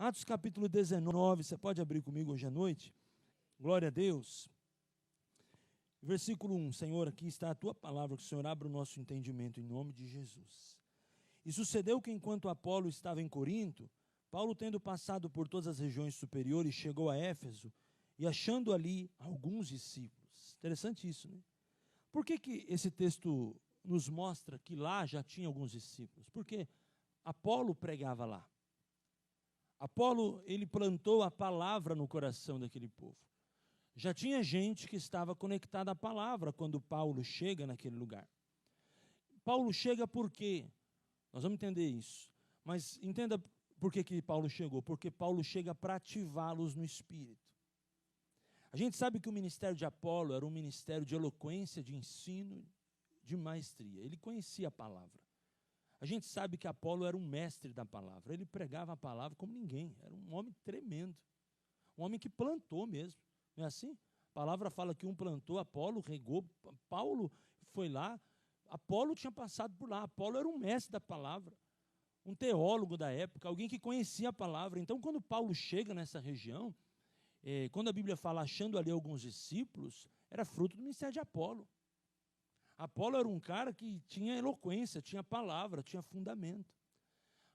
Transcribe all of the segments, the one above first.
Atos capítulo 19, você pode abrir comigo hoje à noite? Glória a Deus. Versículo 1, Senhor, aqui está a tua palavra, que o Senhor abra o nosso entendimento em nome de Jesus. E sucedeu que enquanto Apolo estava em Corinto, Paulo, tendo passado por todas as regiões superiores, chegou a Éfeso e achando ali alguns discípulos. Interessante isso, né? Por que esse texto nos mostra que lá já tinha alguns discípulos? Porque Apolo pregava lá. Apolo, ele plantou a palavra no coração daquele povo. Já tinha gente que estava conectada à palavra quando Paulo chega naquele lugar. Paulo chega por quê? Nós vamos entender isso. Mas entenda por que Paulo chegou. Porque Paulo chega para ativá-los no Espírito. A gente sabe que o ministério de Apolo era um ministério de eloquência, de ensino, de maestria. Ele conhecia a palavra. A gente sabe que Apolo era um mestre da palavra. Ele pregava a palavra como ninguém. Era um homem tremendo. Um homem que plantou mesmo. Não é assim? A palavra fala que um plantou, Apolo regou. Paulo foi lá. Apolo tinha passado por lá. Apolo era um mestre da palavra. Um teólogo da época. Alguém que conhecia a palavra. Então, quando Paulo chega nessa região, quando a Bíblia fala achando ali alguns discípulos, era fruto do ministério de Apolo. Apolo era um cara que tinha eloquência, tinha palavra, tinha fundamento.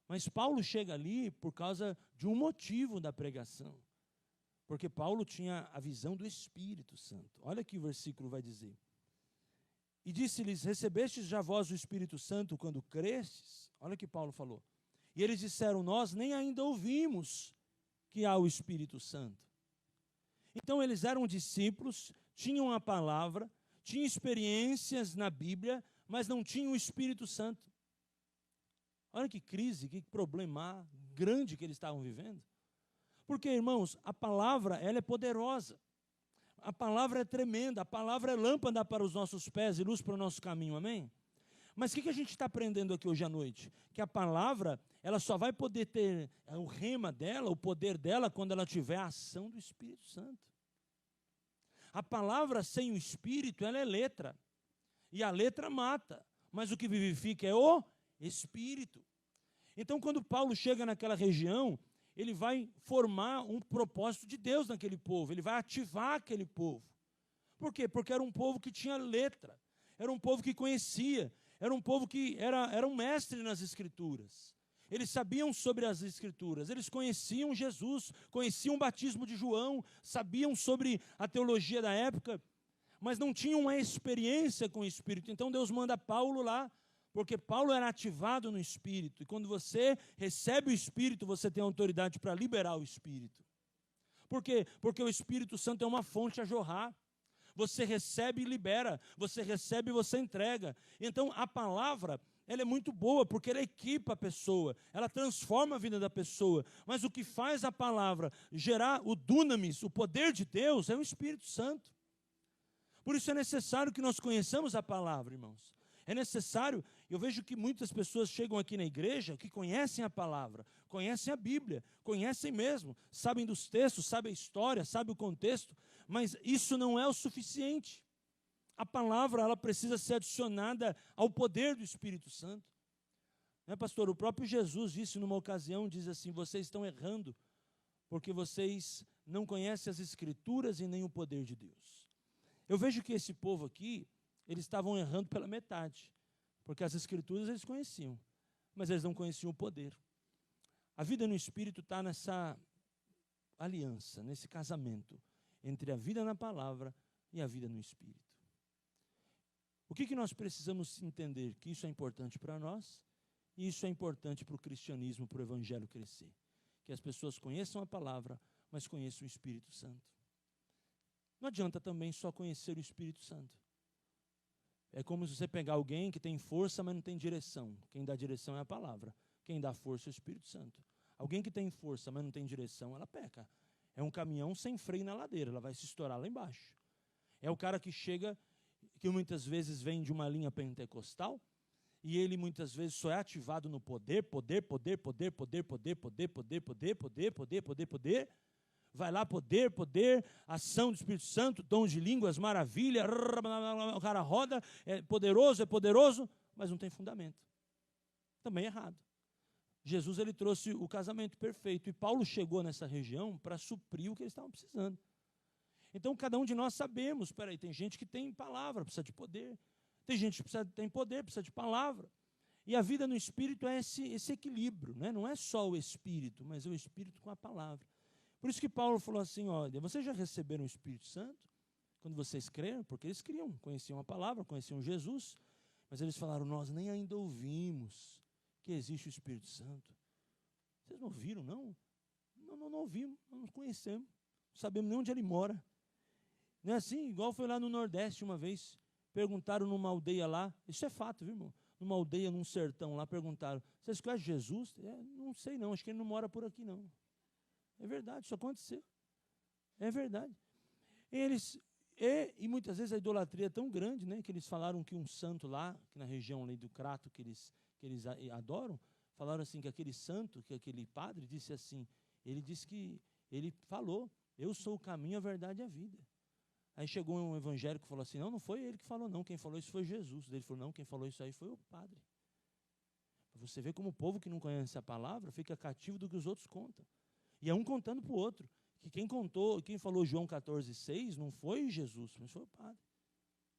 Mas Paulo chega ali por causa de um motivo da pregação. Porque Paulo tinha a visão do Espírito Santo. Olha aqui o versículo vai dizer. E disse-lhes, recebestes já vós o Espírito Santo quando crestes? Olha o que Paulo falou. E eles disseram, nós nem ainda ouvimos que há o Espírito Santo. Então eles eram discípulos, tinham a palavra, tinham experiências na Bíblia, mas não tinham o Espírito Santo. Olha que crise, que problema grande que eles estavam vivendo. Porque, irmãos, a palavra, ela é poderosa. A palavra é tremenda, a palavra é lâmpada para os nossos pés e luz para o nosso caminho, amém? Mas o que a gente está aprendendo aqui hoje à noite? Que a palavra, ela só vai poder ter o rema dela, o poder dela, quando ela tiver a ação do Espírito Santo. A palavra sem o Espírito, ela é letra. E a letra mata. Mas o que vivifica é o Espírito. Então, quando Paulo chega naquela região, ele vai formar um propósito de Deus naquele povo. Ele vai ativar aquele povo. Por quê? Porque era um povo que tinha letra. Era um povo que conhecia. Era um povo que era um mestre nas Escrituras. Eles sabiam sobre as Escrituras, eles conheciam Jesus, conheciam o batismo de João, sabiam sobre a teologia da época, mas não tinham uma experiência com o Espírito. Então Deus manda Paulo lá, porque Paulo era ativado no Espírito. E quando você recebe o Espírito, você tem autoridade para liberar o Espírito. Por quê? Porque o Espírito Santo é uma fonte a jorrar. Você recebe e libera, você recebe e você entrega. Então a palavra, ela é muito boa, porque ela equipa a pessoa, ela transforma a vida da pessoa. Mas o que faz a palavra gerar o dunamis, o poder de Deus, é o Espírito Santo. Por isso é necessário que nós conheçamos a palavra, irmãos. É necessário, eu vejo que muitas pessoas chegam aqui na igreja que conhecem a palavra, conhecem a Bíblia, conhecem mesmo, sabem dos textos, sabem a história, sabem o contexto, mas isso não é o suficiente. A palavra, ela precisa ser adicionada ao poder do Espírito Santo. Né, pastor? O próprio Jesus disse numa ocasião, diz assim, vocês estão errando, porque vocês não conhecem as Escrituras e nem o poder de Deus. Eu vejo que esse povo aqui, eles estavam errando pela metade, porque as Escrituras eles conheciam, mas eles não conheciam o poder. A vida no Espírito está nessa aliança, nesse casamento, entre a vida na palavra e a vida no Espírito. O que nós precisamos entender? Que isso é importante para nós, e isso é importante para o cristianismo, para o evangelho crescer. Que as pessoas conheçam a palavra, mas conheçam o Espírito Santo. Não adianta também só conhecer o Espírito Santo. É como se você pegar alguém que tem força, mas não tem direção. Quem dá direção é a palavra. Quem dá força é o Espírito Santo. Alguém que tem força, mas não tem direção, ela peca. É um caminhão sem freio na ladeira, ela vai se estourar lá embaixo. É o cara que chega, que muitas vezes vem de uma linha pentecostal, e ele muitas vezes só é ativado no poder, vai lá, poder, ação do Espírito Santo, dom de línguas, maravilha, o cara roda, é poderoso, mas não tem fundamento. Também é errado. Jesus ele trouxe o casamento perfeito. E Paulo chegou nessa região para suprir o que eles estavam precisando. Então, cada um de nós sabemos, espera aí, tem gente que tem palavra, precisa de poder. Tem gente que tem poder, precisa de palavra. E a vida no Espírito é esse equilíbrio, né? Não é só o Espírito, mas é o Espírito com a palavra. Por isso que Paulo falou assim, olha, vocês já receberam o Espírito Santo? Quando vocês creram, porque eles conheciam a palavra, conheciam Jesus, mas eles falaram, nós nem ainda ouvimos que existe o Espírito Santo. Vocês não ouviram, não? Não ouvimos, não conhecemos, não sabemos nem onde ele mora. Não é assim? Igual foi lá no Nordeste uma vez, perguntaram numa aldeia lá, isso é fato, viu, irmão? Numa aldeia, num sertão lá, perguntaram, vocês conhecem Jesus? Não sei não, acho que ele não mora por aqui não. É verdade, isso aconteceu. É verdade. E muitas vezes a idolatria é tão grande, né, que eles falaram que um santo lá, que na região ali do Crato que eles adoram, falaram assim que aquele santo, que aquele padre disse assim, ele disse que, ele falou, eu sou o caminho, a verdade e a vida. Aí chegou um evangélico e falou assim, não foi ele que falou não, quem falou isso foi Jesus. Ele falou, não, quem falou isso aí foi o padre. Você vê como o povo que não conhece a palavra fica cativo do que os outros contam. E é um contando para o outro. Que quem falou João 14,6 não foi Jesus, mas foi o padre.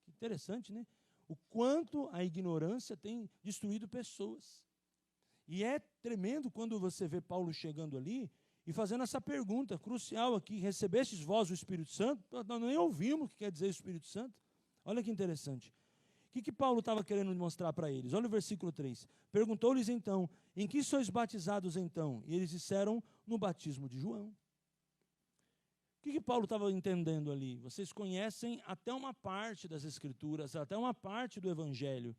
Que interessante, né? O quanto a ignorância tem destruído pessoas. E é tremendo quando você vê Paulo chegando ali e fazendo essa pergunta crucial aqui, recebestes vós o Espírito Santo? Nós nem ouvimos o que quer dizer o Espírito Santo. Olha que interessante. O que Paulo estava querendo mostrar para eles? Olha o versículo 3. Perguntou-lhes então, em que sois batizados então? E eles disseram, no batismo de João. O que Paulo estava entendendo ali? Vocês conhecem até uma parte das Escrituras, até uma parte do Evangelho.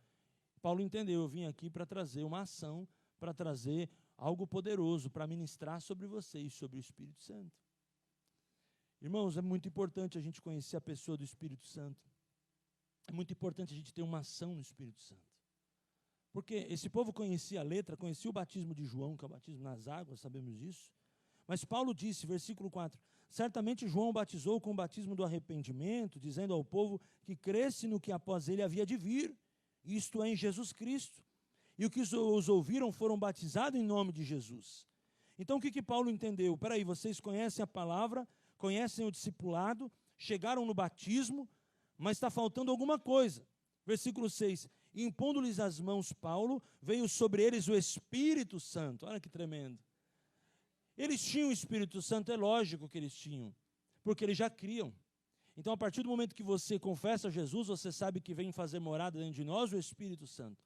Paulo entendeu, eu vim aqui para trazer uma ação, para trazer algo poderoso, para ministrar sobre vocês, sobre o Espírito Santo. Irmãos, é muito importante a gente conhecer a pessoa do Espírito Santo. É muito importante a gente ter uma ação no Espírito Santo. Porque esse povo conhecia a letra, conhecia o batismo de João, que é o batismo nas águas, sabemos disso. Mas Paulo disse, versículo 4, certamente João batizou com o batismo do arrependimento, dizendo ao povo que cresce no que após ele havia de vir, isto é, em Jesus Cristo. E o que os ouviram foram batizados em nome de Jesus. Então o que Paulo entendeu? Espera aí, vocês conhecem a palavra, conhecem o discipulado, chegaram no batismo, mas está faltando alguma coisa. Versículo 6, impondo-lhes as mãos Paulo, veio sobre eles o Espírito Santo. Olha que tremendo. Eles tinham o Espírito Santo, é lógico que eles tinham, porque eles já criam. Então, a partir do momento que você confessa Jesus, você sabe que vem fazer morada dentro de nós o Espírito Santo.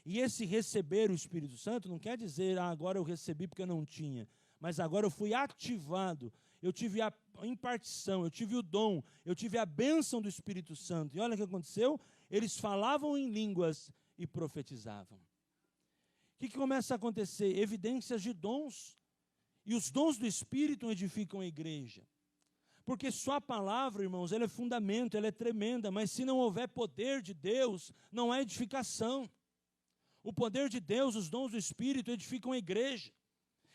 E esse receber o Espírito Santo não quer dizer, agora eu recebi porque eu não tinha, mas agora eu fui ativado, eu tive a impartição, eu tive o dom, eu tive a bênção do Espírito Santo. E olha o que aconteceu, eles falavam em línguas e profetizavam. O que começa a acontecer? Evidências de dons. E os dons do Espírito edificam a igreja. Porque só a palavra, irmãos, ela é fundamento, ela é tremenda, mas se não houver poder de Deus, não há edificação. O poder de Deus, os dons do Espírito edificam a igreja.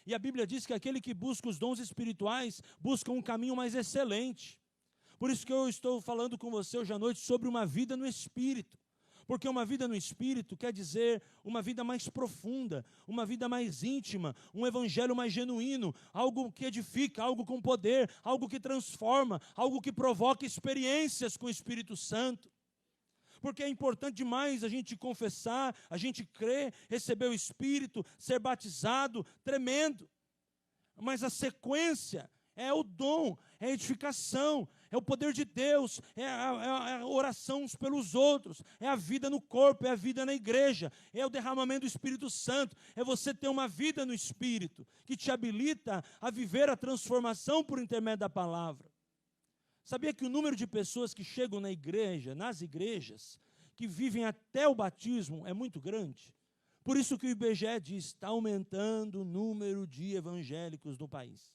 E a Bíblia diz que aquele que busca os dons espirituais, busca um caminho mais excelente. Por isso que eu estou falando com você hoje à noite sobre uma vida no Espírito. Porque uma vida no Espírito quer dizer uma vida mais profunda, uma vida mais íntima, um evangelho mais genuíno, algo que edifica, algo com poder, algo que transforma, algo que provoca experiências com o Espírito Santo. Porque é importante demais a gente confessar, a gente crer, receber o Espírito, ser batizado, tremendo. Mas a sequência é o dom, é a edificação, é o poder de Deus, é a oração uns pelos outros, é a vida no corpo, é a vida na igreja, é o derramamento do Espírito Santo, é você ter uma vida no Espírito, que te habilita a viver a transformação por intermédio da palavra. Sabia que o número de pessoas que chegam na igreja, nas igrejas, que vivem até o batismo é muito grande? Por isso que o IBGE diz, está aumentando o número de evangélicos no país.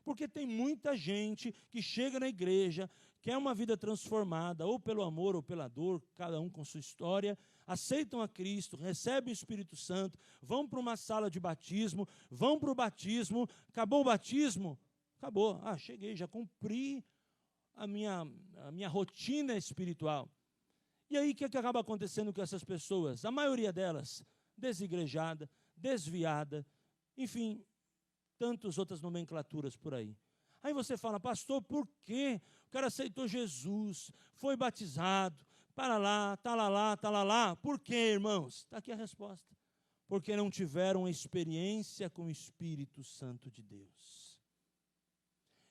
Porque tem muita gente que chega na igreja, quer uma vida transformada, ou pelo amor ou pela dor, cada um com sua história, aceitam a Cristo, recebem o Espírito Santo, vão para uma sala de batismo, vão para o batismo, acabou o batismo, acabou, cheguei, já cumpri a minha rotina espiritual. E aí o que acaba acontecendo com essas pessoas? A maioria delas, desigrejada, desviada, Enfim, tantas outras nomenclaturas por aí. Aí você fala, pastor, por quê? O cara aceitou Jesus, foi batizado, para lá, talalá, talalá. Por quê, irmãos? Está aqui a resposta. Porque não tiveram experiência com o Espírito Santo de Deus.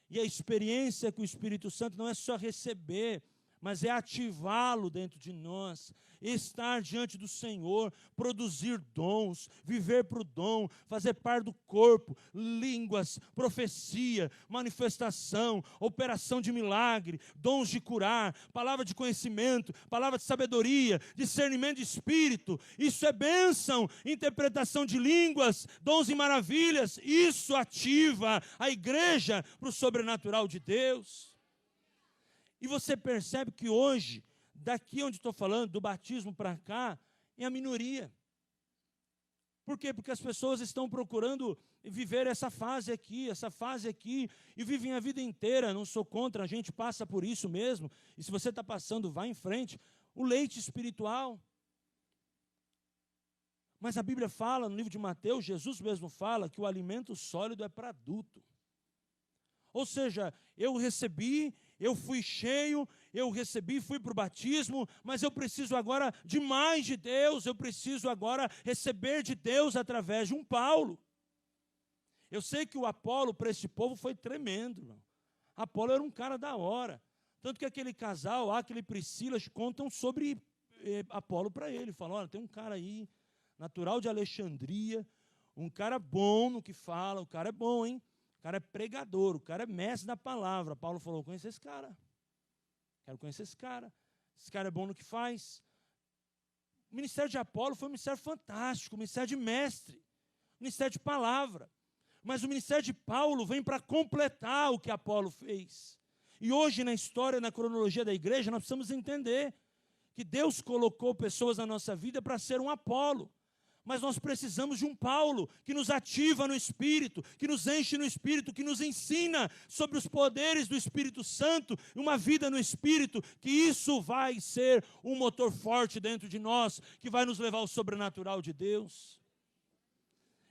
E a experiência com o Espírito Santo não é só receber, mas é ativá-lo dentro de nós, estar diante do Senhor, produzir dons, viver para o dom, fazer parte do corpo, línguas, profecia, manifestação, operação de milagre, dons de curar, palavra de conhecimento, palavra de sabedoria, discernimento de espírito. Isso é bênção, interpretação de línguas, dons e maravilhas. Isso ativa a igreja para o sobrenatural de Deus. E você percebe que hoje, daqui onde estou falando, do batismo para cá, é a minoria. Por quê? Porque as pessoas estão procurando viver essa fase aqui, e vivem a vida inteira. Não sou contra, a gente passa por isso mesmo. E se você está passando, vá em frente. O leite espiritual. Mas a Bíblia fala, no livro de Mateus, Jesus mesmo fala que o alimento sólido é para adulto. Ou seja, eu recebi, eu fui cheio, eu recebi, fui para o batismo, mas eu preciso agora de mais de Deus, eu preciso agora receber de Deus através de um Paulo. Eu sei que o Apolo para esse povo foi tremendo, irmão. Apolo era um cara da hora. Tanto que aquele casal, Áquila e Priscila, contam sobre Apolo para ele. Falam, olha, tem um cara aí, natural de Alexandria, um cara bom no que fala, o cara é bom, hein? O cara é pregador, o cara é mestre da palavra. Paulo falou, conheço esse cara. Quero conhecer esse cara. Esse cara é bom no que faz. O ministério de Apolo foi um ministério fantástico, um ministério de mestre, um ministério de palavra. Mas o ministério de Paulo vem para completar o que Apolo fez. E hoje, na história, na cronologia da igreja, nós precisamos entender que Deus colocou pessoas na nossa vida para ser um Apolo. Mas nós precisamos de um Paulo que nos ativa no Espírito, que nos enche no Espírito, que nos ensina sobre os poderes do Espírito Santo, uma vida no Espírito, que isso vai ser um motor forte dentro de nós, que vai nos levar ao sobrenatural de Deus.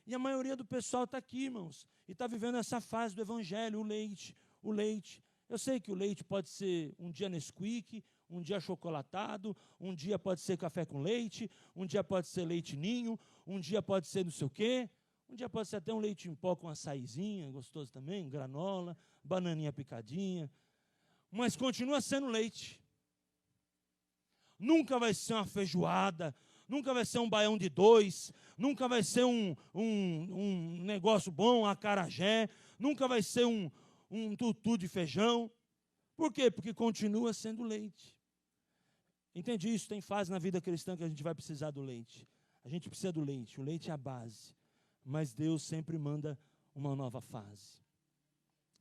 E a maioria do pessoal está aqui, irmãos, e está vivendo essa fase do Evangelho, o leite. Eu sei que o leite pode ser um dia Nesquik, um dia achocolatado, um dia pode ser café com leite, um dia pode ser leite ninho, um dia pode ser não sei o quê, um dia pode ser até um leite em pó com açaizinha, gostoso também, granola, bananinha picadinha, mas continua sendo leite. Nunca vai ser uma feijoada, nunca vai ser um baião de dois, nunca vai ser um negócio bom, um acarajé, nunca vai ser um tutu de feijão. Por quê? Porque continua sendo leite. Entende isso? Tem fase na vida cristã que a gente vai precisar do leite. A gente precisa do leite. O leite é a base. Mas Deus sempre manda uma nova fase.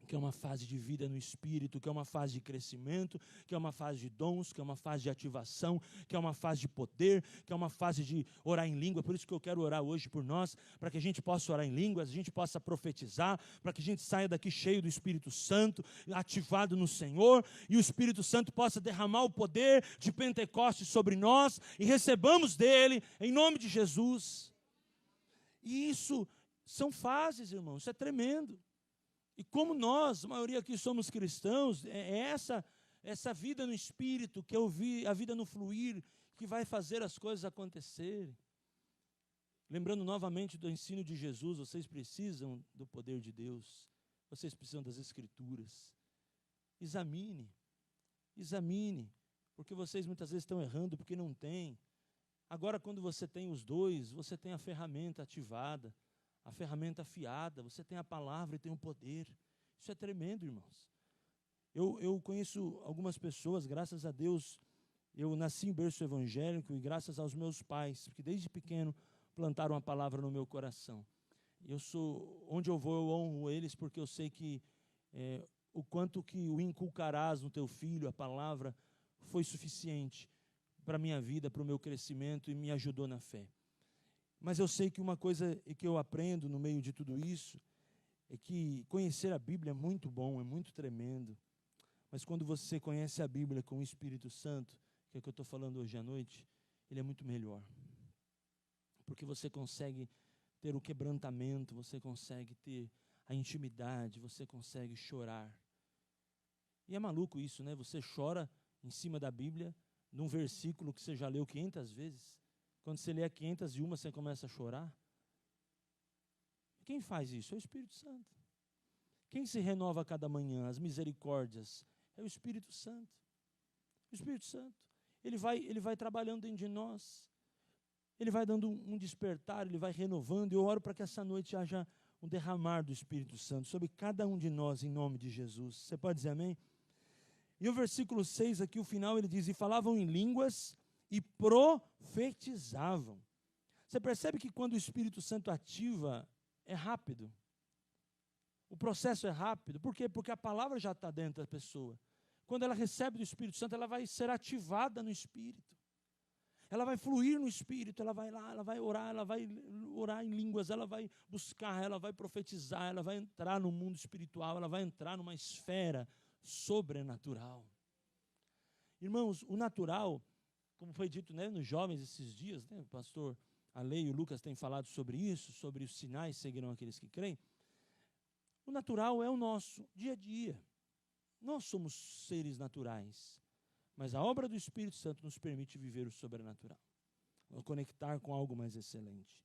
Que é uma fase de vida no Espírito, que é uma fase de crescimento, que é uma fase de dons, que é uma fase de ativação, que é uma fase de poder, que é uma fase de orar em língua. Por isso que eu quero orar hoje por nós, para que a gente possa orar em línguas, a gente possa profetizar, para que a gente saia daqui cheio do Espírito Santo, ativado no Senhor, e o Espírito Santo possa derramar o poder de Pentecostes sobre nós, e recebamos dele, em nome de Jesus. E isso são fases, irmãos, isso é tremendo. E como nós, a maioria aqui somos cristãos, é essa vida no Espírito, que eu vi, a vida no fluir, que vai fazer as coisas acontecerem. Lembrando novamente do ensino de Jesus, vocês precisam do poder de Deus, vocês precisam das Escrituras. Examine, porque vocês muitas vezes estão errando porque não têm. Agora, quando você tem os dois, você tem a ferramenta ativada, a ferramenta afiada, você tem a palavra e tem o poder. Isso é tremendo, irmãos. Eu conheço algumas pessoas, graças a Deus, eu nasci em berço evangélico e graças aos meus pais, porque desde pequeno plantaram a palavra no meu coração. Onde eu vou, eu honro eles, porque eu sei que o quanto que o inculcarás no teu filho, a palavra, foi suficiente para a minha vida, para o meu crescimento e me ajudou na fé. Mas eu sei que uma coisa que eu aprendo no meio de tudo isso é que conhecer a Bíblia é muito bom, é muito tremendo. Mas quando você conhece a Bíblia com o Espírito Santo, que é o que eu estou falando hoje à noite, ele é muito melhor. Porque você consegue ter o quebrantamento, você consegue ter a intimidade, você consegue chorar. E é maluco isso, né? Você chora em cima da Bíblia, num versículo que você já leu 500 vezes. Quando você lê a 501, você começa a chorar. Quem faz isso? É o Espírito Santo. Quem se renova a cada manhã, as misericórdias, é o Espírito Santo. O Espírito Santo. Ele vai trabalhando dentro de nós. Ele vai dando um despertar, ele vai renovando. Eu oro para que essa noite haja um derramar do Espírito Santo sobre cada um de nós, em nome de Jesus. Você pode dizer amém? E o versículo 6 aqui, o final, ele diz: e falavam em línguas e profetizavam. Você percebe que quando o Espírito Santo ativa, é rápido. O processo é rápido. Por quê? Porque a palavra já está dentro da pessoa. Quando ela recebe do Espírito Santo, ela vai ser ativada no Espírito. Ela vai fluir no Espírito, ela vai lá, ela vai orar em línguas, ela vai buscar, ela vai profetizar, ela vai entrar no mundo espiritual, ela vai entrar numa esfera sobrenatural. Irmãos, o natural, como foi dito, né, nos jovens esses dias, né, o pastor Ale e o Lucas têm falado sobre isso, sobre os sinais seguirão aqueles que creem. O natural é o nosso dia a dia. Nós somos seres naturais, mas a obra do Espírito Santo nos permite viver o sobrenatural, conectar com algo mais excelente.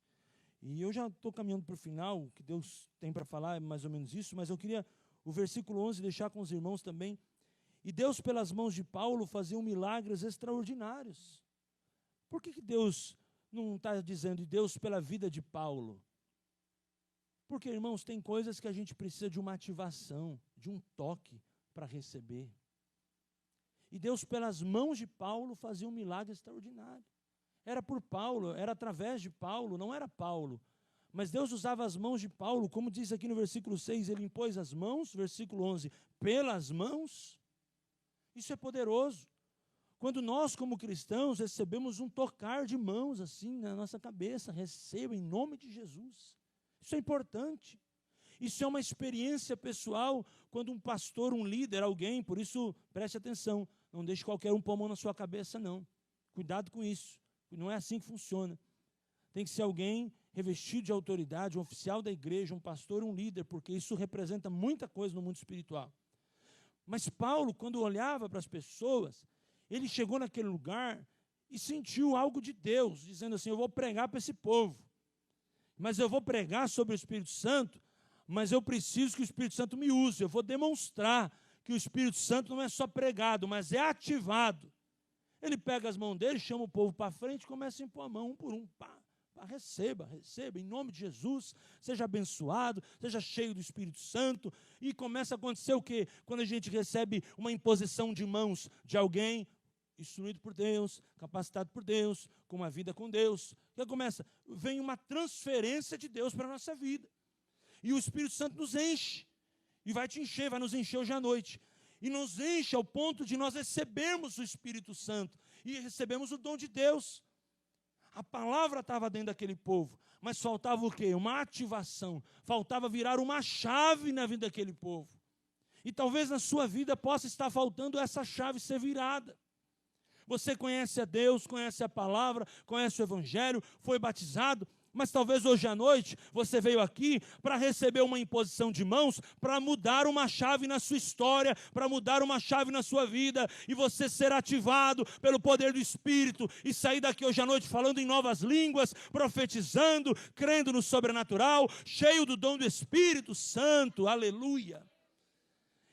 E eu já estou caminhando para o final, o que Deus tem para falar é mais ou menos isso, mas eu queria o versículo 11 deixar com os irmãos também. E Deus, pelas mãos de Paulo, fazia milagres extraordinários. Por que Deus não está dizendo, e Deus pela vida de Paulo? Porque, irmãos, tem coisas que a gente precisa de uma ativação, de um toque para receber. E Deus, pelas mãos de Paulo, fazia um milagre extraordinário. Era por Paulo, era através de Paulo, não era Paulo. Mas Deus usava as mãos de Paulo, como diz aqui no versículo 6, ele impôs as mãos, versículo 11, pelas mãos. Isso é poderoso. Quando nós, como cristãos, recebemos um tocar de mãos assim na nossa cabeça, receba em nome de Jesus. Isso é importante. Isso é uma experiência pessoal, quando um pastor, um líder, alguém, por isso preste atenção, não deixe qualquer um pôr a mão na sua cabeça, não. Cuidado com isso, não é assim que funciona. Tem que ser alguém revestido de autoridade, um oficial da igreja, um pastor, um líder, porque isso representa muita coisa no mundo espiritual. Mas Paulo, quando olhava para as pessoas, ele chegou naquele lugar e sentiu algo de Deus, dizendo assim, eu vou pregar para esse povo, mas eu vou pregar sobre o Espírito Santo, mas eu preciso que o Espírito Santo me use, eu vou demonstrar que o Espírito Santo não é só pregado, mas é ativado. Ele pega as mãos dele, chama o povo para frente e começa a impor a mão, um por um, pá. Receba, em nome de Jesus, seja abençoado, seja cheio do Espírito Santo, e começa a acontecer o quê? Quando a gente recebe uma imposição de mãos de alguém, instruído por Deus, capacitado por Deus, com uma vida com Deus, que começa, vem uma transferência de Deus para a nossa vida, e o Espírito Santo nos enche, e vai te encher, vai nos encher hoje à noite, e nos enche ao ponto de nós recebermos o Espírito Santo, e recebemos o dom de Deus. A palavra estava dentro daquele povo, mas faltava o quê? Uma ativação, faltava virar uma chave na vida daquele povo. E talvez na sua vida possa estar faltando essa chave ser virada. Você conhece a Deus, conhece a palavra, conhece o Evangelho, foi batizado, mas talvez hoje à noite você veio aqui para receber uma imposição de mãos, para mudar uma chave na sua história, para mudar uma chave na sua vida, e você ser ativado pelo poder do Espírito, e sair daqui hoje à noite falando em novas línguas, profetizando, crendo no sobrenatural, cheio do dom do Espírito Santo, aleluia.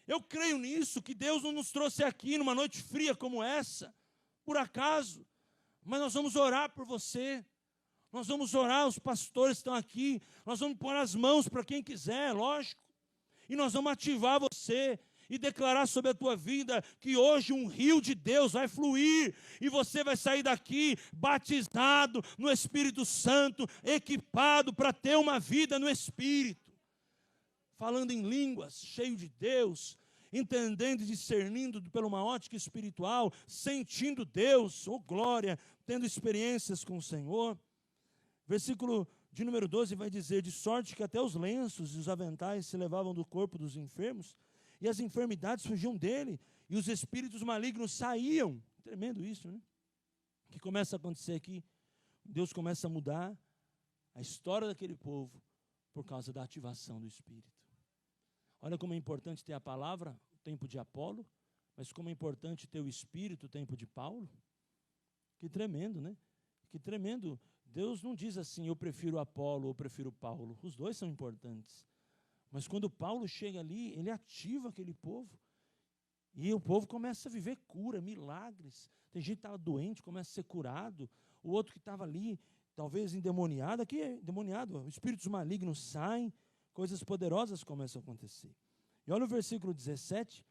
Eu creio nisso, que Deus não nos trouxe aqui numa noite fria como essa, por acaso, mas nós vamos orar por você. Nós vamos orar, os pastores estão aqui, nós vamos pôr as mãos para quem quiser, lógico, e nós vamos ativar você e declarar sobre a tua vida que hoje um rio de Deus vai fluir, e você vai sair daqui batizado no Espírito Santo, equipado para ter uma vida no Espírito, falando em línguas, cheio de Deus, entendendo e discernindo pela uma ótica espiritual, sentindo Deus, oh glória, tendo experiências com o Senhor. Versículo de número 12 vai dizer, de sorte que até os lenços e os aventais se levavam do corpo dos enfermos, e as enfermidades fugiam dele, e os espíritos malignos saíam. Tremendo isso, né? O que começa a acontecer aqui? Deus começa a mudar a história daquele povo por causa da ativação do Espírito. Olha como é importante ter a palavra, o tempo de Apolo, mas como é importante ter o Espírito, o tempo de Paulo. Que tremendo, né? Que tremendo. Deus não diz assim, eu prefiro Apolo ou eu prefiro Paulo. Os dois são importantes. Mas quando Paulo chega ali, ele ativa aquele povo. E o povo começa a viver cura, milagres. Tem gente que estava doente, começa a ser curado. O outro que estava ali, talvez endemoniado, aqui é endemoniado, espíritos malignos saem, coisas poderosas começam a acontecer. E olha o versículo 17.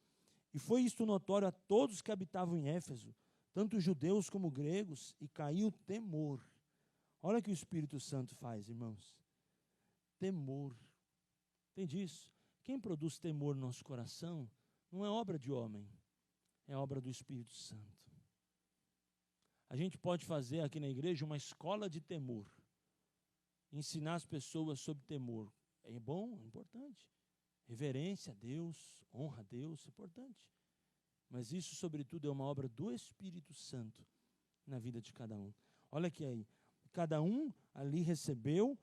E foi isto notório a todos que habitavam em Éfeso, tanto judeus como gregos, e caiu temor. Olha o que o Espírito Santo faz, irmãos. Temor. Entende isso? Quem produz temor no nosso coração não é obra de homem, é obra do Espírito Santo. A gente pode fazer aqui na igreja uma escola de temor, ensinar as pessoas sobre temor. É bom, é importante. Reverência a Deus, honra a Deus, é importante. Mas isso, sobretudo, é uma obra do Espírito Santo na vida de cada um. Olha aqui aí, cada um ali recebeu,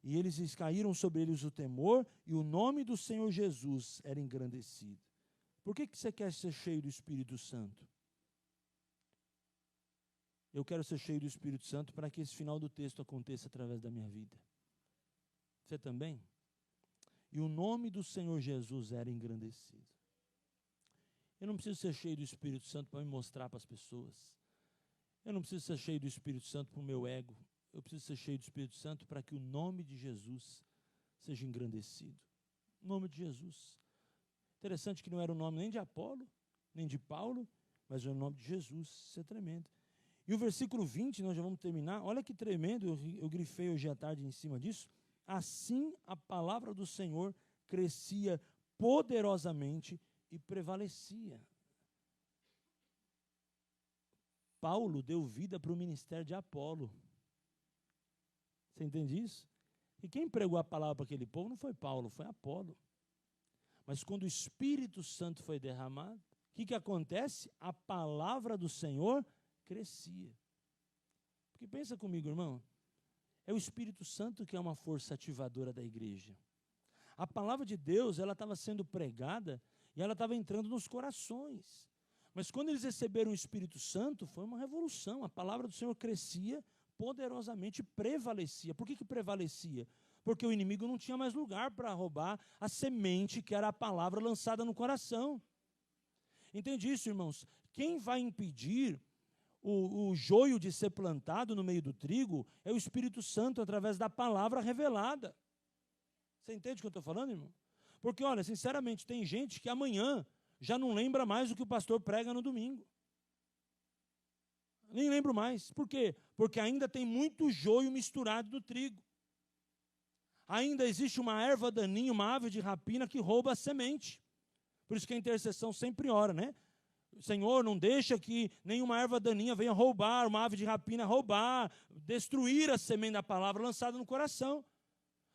e eles caíram sobre eles o temor, e o nome do Senhor Jesus era engrandecido. Por que você quer ser cheio do Espírito Santo? Eu quero ser cheio do Espírito Santo para que esse final do texto aconteça através da minha vida. Você também? E o nome do Senhor Jesus era engrandecido. Eu não preciso ser cheio do Espírito Santo para me mostrar para as pessoas. Eu não preciso ser cheio do Espírito Santo para o meu ego. Eu preciso ser cheio do Espírito Santo para que o nome de Jesus seja engrandecido. O nome de Jesus. Interessante que não era o nome nem de Apolo, nem de Paulo, mas era o nome de Jesus. Isso é tremendo. E o versículo 20, nós já vamos terminar. Olha que tremendo, eu grifei hoje à tarde em cima disso. Assim a palavra do Senhor crescia poderosamente e prevalecia. Paulo deu vida para o ministério de Apolo. Você entende isso? E quem pregou a palavra para aquele povo não foi Paulo, foi Apolo. Mas quando o Espírito Santo foi derramado, o que acontece? A palavra do Senhor crescia. Porque pensa comigo, irmão, é o Espírito Santo que é uma força ativadora da igreja. A palavra de Deus, ela estava sendo pregada e ela estava entrando nos corações. Mas quando eles receberam o Espírito Santo, foi uma revolução. A palavra do Senhor crescia poderosamente, prevalecia. Por que prevalecia? Porque o inimigo não tinha mais lugar para roubar a semente que era a palavra lançada no coração. Entende isso, irmãos? Quem vai impedir o joio de ser plantado no meio do trigo é o Espírito Santo através da palavra revelada. Você entende o que eu estou falando, irmão? Porque, olha, sinceramente, tem gente que amanhã já não lembra mais o que o pastor prega no domingo. Nem lembro mais. Por quê? Porque ainda tem muito joio misturado no trigo. Ainda existe uma erva daninha, uma ave de rapina que rouba a semente. Por isso que a intercessão sempre ora, né? Senhor, não deixa que nenhuma erva daninha venha roubar, uma ave de rapina roubar, destruir a semente da palavra lançada no coração.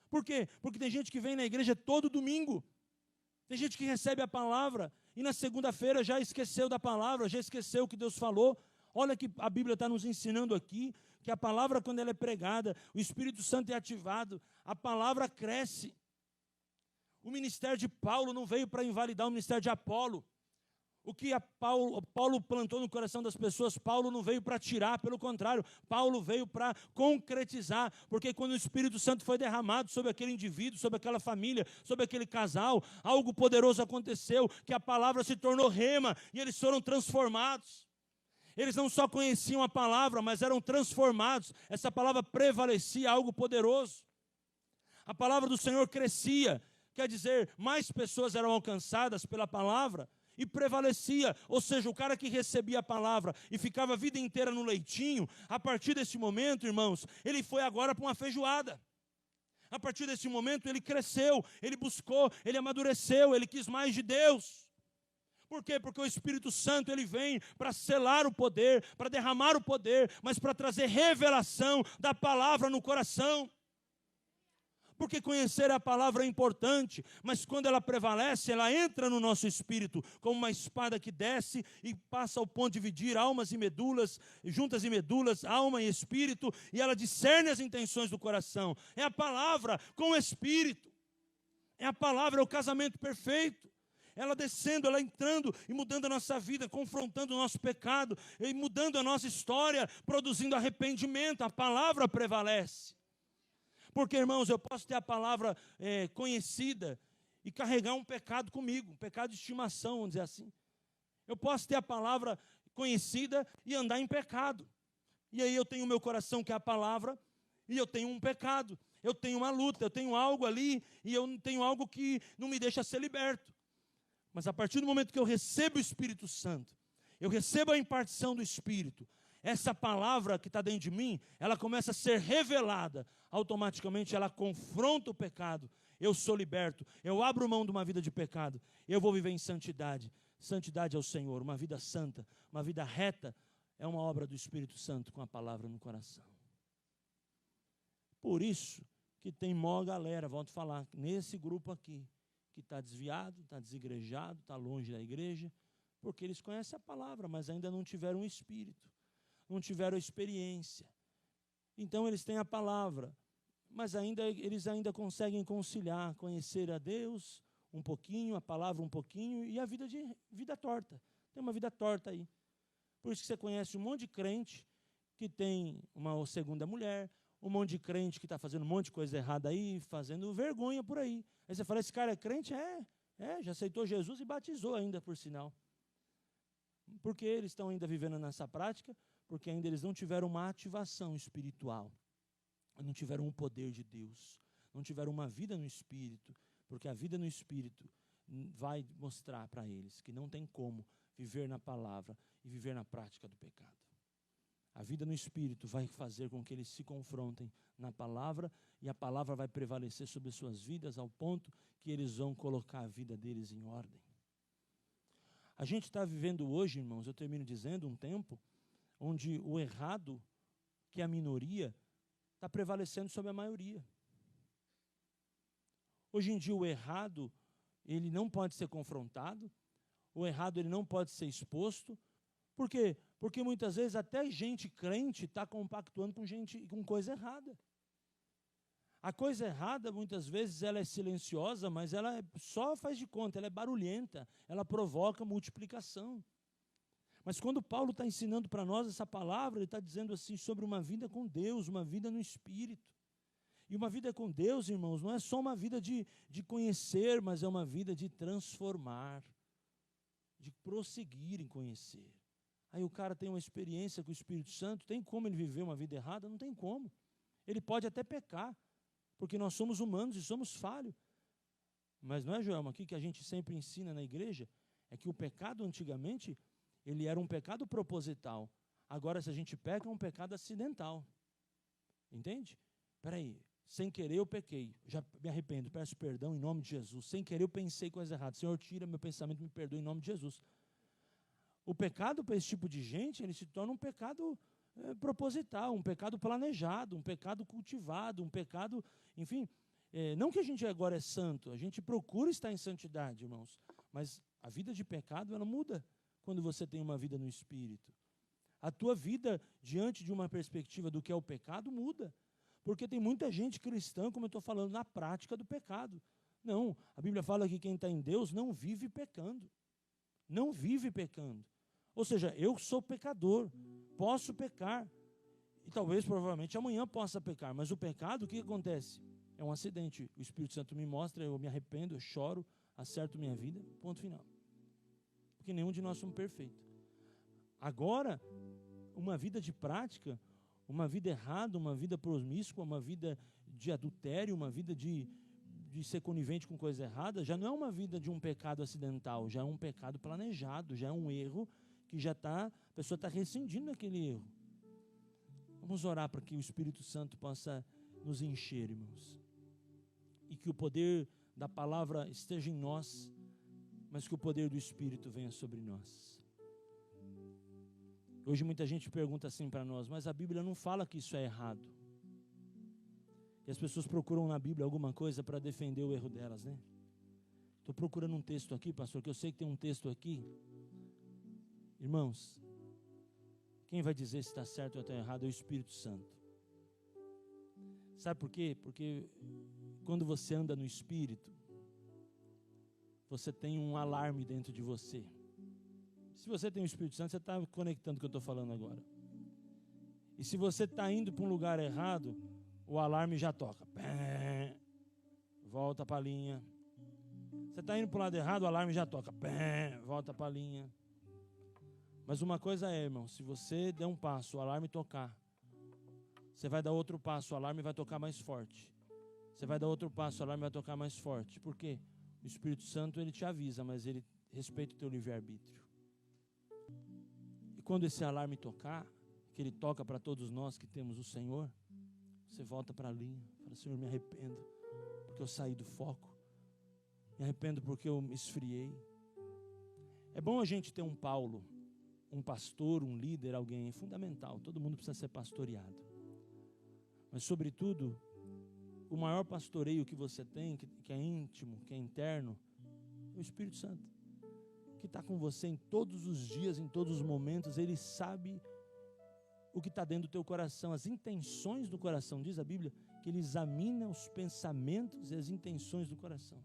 Por quê? Porque tem gente que vem na igreja todo domingo. Tem gente que recebe a palavra e na segunda-feira já esqueceu da palavra, já esqueceu o que Deus falou. Olha que a Bíblia está nos ensinando aqui, que a palavra, quando ela é pregada, o Espírito Santo é ativado, a palavra cresce. O ministério de Paulo não veio para invalidar o ministério de Apolo. O que Paulo plantou no coração das pessoas, Paulo não veio para tirar, pelo contrário, Paulo veio para concretizar, porque quando o Espírito Santo foi derramado sobre aquele indivíduo, sobre aquela família, sobre aquele casal, algo poderoso aconteceu, que a palavra se tornou rema, e eles foram transformados. Eles não só conheciam a palavra, mas eram transformados. Essa palavra prevalecia, algo poderoso. A palavra do Senhor crescia, quer dizer, mais pessoas eram alcançadas pela palavra e prevalecia. Ou seja, o cara que recebia a palavra e ficava a vida inteira no leitinho, a partir desse momento, irmãos, ele foi agora para uma feijoada. A partir desse momento ele cresceu, ele buscou, ele amadureceu, ele quis mais de Deus. Por quê? Porque o Espírito Santo ele vem para selar o poder, para derramar o poder, mas para trazer revelação da palavra no coração. Porque conhecer a palavra é importante, mas quando ela prevalece, ela entra no nosso espírito, como uma espada que desce e passa ao ponto de dividir almas e medulas, juntas e medulas, alma e espírito, e ela discerne as intenções do coração. É a palavra com o espírito. É a palavra, é o casamento perfeito. Ela descendo, ela entrando e mudando a nossa vida, confrontando o nosso pecado, e mudando a nossa história, produzindo arrependimento. A palavra prevalece. Porque, irmãos, eu posso ter a palavra conhecida e carregar um pecado comigo, um pecado de estimação, vamos dizer assim. Eu posso ter a palavra conhecida e andar em pecado. E aí eu tenho o meu coração, que é a palavra, e eu tenho um pecado. Eu tenho uma luta, eu tenho algo ali, e eu tenho algo que não me deixa ser liberto. Mas a partir do momento que eu recebo o Espírito Santo, eu recebo a impartição do Espírito, essa palavra que está dentro de mim, ela começa a ser revelada. Automaticamente ela confronta o pecado. Eu sou liberto, eu abro mão de uma vida de pecado, eu vou viver em santidade. Santidade é o Senhor, uma vida santa, uma vida reta, é uma obra do Espírito Santo com a palavra no coração. Por isso que tem mó galera, volto a falar, nesse grupo aqui, que está desviado, está desigrejado, está longe da igreja, porque eles conhecem a palavra, mas ainda não tiveram o Espírito, não tiveram a experiência. Então eles têm a palavra, mas eles ainda conseguem conciliar, conhecer a Deus um pouquinho, a palavra um pouquinho, e a vida torta. Tem uma vida torta aí. Por isso que você conhece um monte de crente que tem uma segunda mulher, um monte de crente que está fazendo um monte de coisa errada aí, fazendo vergonha por aí. Aí você fala, esse cara é crente? Já aceitou Jesus e batizou ainda, por sinal. Porque eles estão ainda vivendo nessa prática, porque ainda eles não tiveram uma ativação espiritual, não tiveram o poder de Deus, não tiveram uma vida no Espírito, porque a vida no Espírito vai mostrar para eles que não tem como viver na palavra e viver na prática do pecado. A vida no Espírito vai fazer com que eles se confrontem na palavra, e a palavra vai prevalecer sobre as suas vidas ao ponto que eles vão colocar a vida deles em ordem. A gente está vivendo hoje, irmãos, eu termino dizendo, um tempo onde o errado, que é a minoria, está prevalecendo sobre a maioria. Hoje em dia o errado, ele não pode ser confrontado, o errado ele não pode ser exposto. Por quê? Porque muitas vezes até gente crente está compactuando com coisa errada. A coisa errada, muitas vezes, ela é silenciosa, mas ela só faz de conta, ela é barulhenta, ela provoca multiplicação. Mas quando Paulo está ensinando para nós essa palavra, ele está dizendo assim sobre uma vida com Deus, uma vida no Espírito. E uma vida com Deus, irmãos, não é só uma vida de conhecer, mas é uma vida de transformar, de prosseguir em conhecer. Aí o cara tem uma experiência com o Espírito Santo, tem como ele viver uma vida errada? Não tem como. Ele pode até pecar, porque nós somos humanos e somos falhos. Mas não é, Joelma, aqui que a gente sempre ensina na igreja, é que o pecado antigamente, ele era um pecado proposital. Agora, se a gente peca, é um pecado acidental. Entende? Espera aí, sem querer eu pequei, já me arrependo, peço perdão em nome de Jesus. Sem querer eu pensei coisa errada. Senhor, tira meu pensamento, me perdoe em nome de Jesus. O pecado para esse tipo de gente, ele se torna um pecado proposital, um pecado planejado, um pecado cultivado, um pecado, enfim, não que a gente agora é santo, a gente procura estar em santidade, irmãos, mas a vida de pecado, ela muda quando você tem uma vida no Espírito. A tua vida, diante de uma perspectiva do que é o pecado, muda, porque tem muita gente cristã, como eu estou falando, na prática do pecado. Não, a Bíblia fala que quem está em Deus não vive pecando, não vive pecando. Ou seja, eu sou pecador, posso pecar, e talvez, provavelmente, amanhã possa pecar, mas o pecado, o que acontece? É um acidente, o Espírito Santo me mostra, eu me arrependo, eu choro, acerto minha vida, ponto final. Porque nenhum de nós somos perfeitos. Agora, uma vida de prática, uma vida errada, uma vida promíscua, uma vida de adultério, uma vida de ser conivente com coisa errada, já não é uma vida de um pecado acidental, já é um pecado planejado, já é um erro que a pessoa está rescindindo daquele erro. Vamos orar para que o Espírito Santo possa nos encher, irmãos. E que o poder da palavra esteja em nós, mas que o poder do Espírito venha sobre nós. Hoje muita gente pergunta assim para nós, mas a Bíblia não fala que isso é errado. E as pessoas procuram na Bíblia alguma coisa para defender o erro delas, né? Estou procurando um texto aqui, pastor, que eu sei que tem um texto aqui. Irmãos, quem vai dizer se está certo ou está errado é o Espírito Santo. Sabe por quê? Porque quando você anda no Espírito, você tem um alarme dentro de você. Se você tem o Espírito Santo, você está conectando com o que eu estou falando agora. E se você está indo para um lugar errado, o alarme já toca. Pé, volta para a linha. Você está indo para o lado errado, o alarme já toca. Pé, volta para a linha. Mas uma coisa é, irmão, se você der um passo, o alarme tocar, você vai dar outro passo, o alarme vai tocar mais forte. Você vai dar outro passo, o alarme vai tocar mais forte. Por quê? O Espírito Santo, ele te avisa, mas ele respeita o teu livre-arbítrio. E quando esse alarme tocar, que ele toca para todos nós que temos o Senhor, você volta para a linha. Fala, Senhor, me arrependo porque eu saí do foco. Me arrependo porque eu me esfriei. É bom a gente ter um Paulo, um pastor, um líder, alguém. É fundamental. Todo mundo precisa ser pastoreado. Mas, sobretudo, o maior pastoreio que você tem, que é íntimo, que é interno, é o Espírito Santo, que está com você em todos os dias, em todos os momentos. Ele sabe o que está dentro do teu coração, as intenções do coração. Diz a Bíblia que ele examina os pensamentos e as intenções do coração.